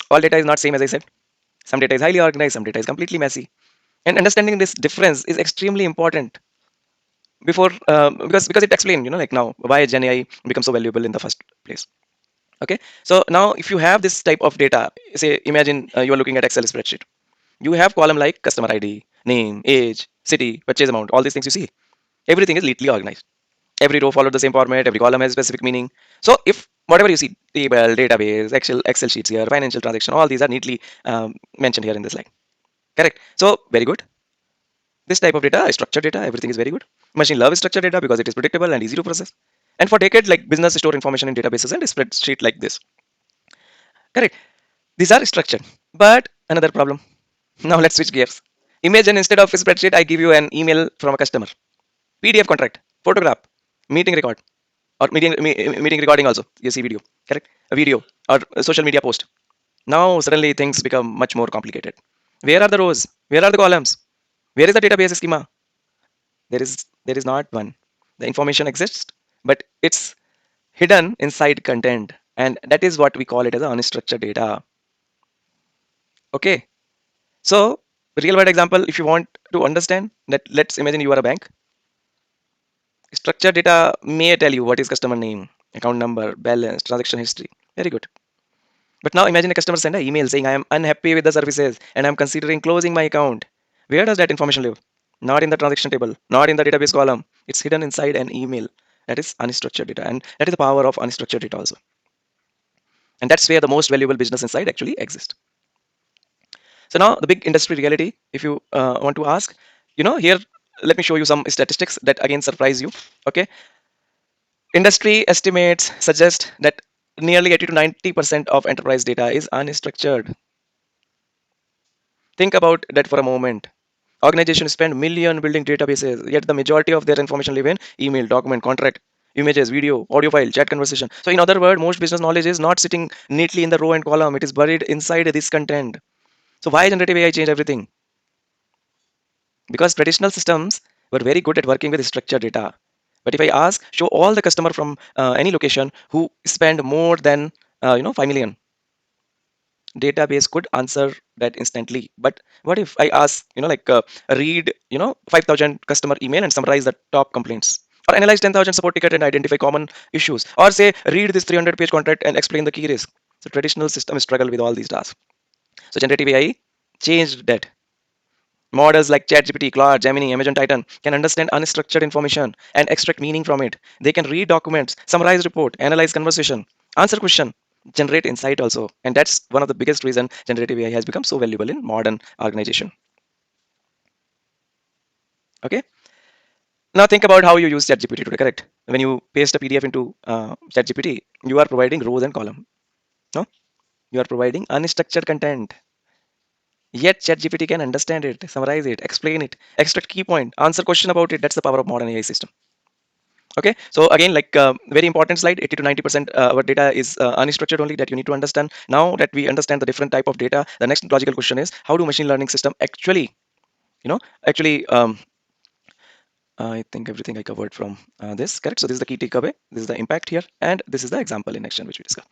All data is not same, as I said. Some data is highly organized, some data is completely messy. And understanding this difference is extremely important before because it explains, like now why Gen AI becomes so valuable in the first place. Okay, so now if you have this type of data, say imagine you are looking at Excel spreadsheet. You have column like customer ID, name, age, city, purchase amount, all these things you see. Everything is neatly organized. Every row followed the same format, every column has specific meaning. So if whatever you see, table, database, Excel sheets here, financial transaction, all these are neatly mentioned here in this slide. Correct. So very good. This type of data is structured data. Everything is very good. Machine love structured data because it is predictable and easy to process. And for decades, like business store information in databases and spreadsheet like this. Correct. These are structured. But another problem. Now let's switch gears. Imagine instead of a spreadsheet, I give you an email from a customer, PDF contract, photograph, meeting record, or meeting recording also. You see video, correct? A video or a social media post. Now suddenly things become much more complicated. Where are the rows? Where are the columns? Where is the database schema? There is not one. The information exists, but it's hidden inside content, and that is what we call it as unstructured data. Okay, so real world example, if you want to understand that, let's imagine you are a bank. Structured data may tell you what is customer name, account number, balance, transaction history. Very good. But now imagine a customer send an email saying I am unhappy with the services and I'm considering closing my account. Where does that information live? Not in the transaction table, not in the database column. It's hidden inside an email. That is unstructured data, and that is the power of unstructured data also. And that's where the most valuable business insight actually exists. So now the big industry reality, if you want to ask, here, let me show you some statistics that again surprise you. Okay, industry estimates suggest that nearly 80 to 90% of enterprise data is unstructured. Think about that for a moment. Organizations spend million building databases, yet the majority of their information live in email, document, contract, images, video, audio file, chat conversation. So in other words, most business knowledge is not sitting neatly in the row and column. It is buried inside this content. So why generative AI change everything? Because traditional systems were very good at working with structured data. But if I ask, show all the customer from any location who spend more than 5 million, database could answer that instantly. But what if I ask, read 5,000 customer email and summarize the top complaints, or analyze 10,000 support ticket and identify common issues, or say read this 300-page contract and explain the key risk. So traditional systems struggle with all these tasks. So generative AI changed that. Models like ChatGPT, Claude, Gemini, Amazon Titan can understand unstructured information and extract meaning from it. They can read documents, summarize report, analyze conversation, answer question, generate insight also. And that's one of the biggest reason generative AI has become so valuable in modern organization. Okay. Now think about how you use ChatGPT today, correct? When you paste a PDF into ChatGPT, you are providing rows and column. No? You are providing unstructured content. Yet ChatGPT can understand it, summarize it, explain it, extract key point, answer question about it. That's the power of modern AI system. Okay, so again, like very important slide, 80 to 90% our data is unstructured only, that you need to understand. Now that we understand the different type of data, the next logical question is, how do machine learning system actually, you know, actually, I think everything I covered from this, correct? So this is the key takeaway. This is the impact here, and this is the example in action which we discussed.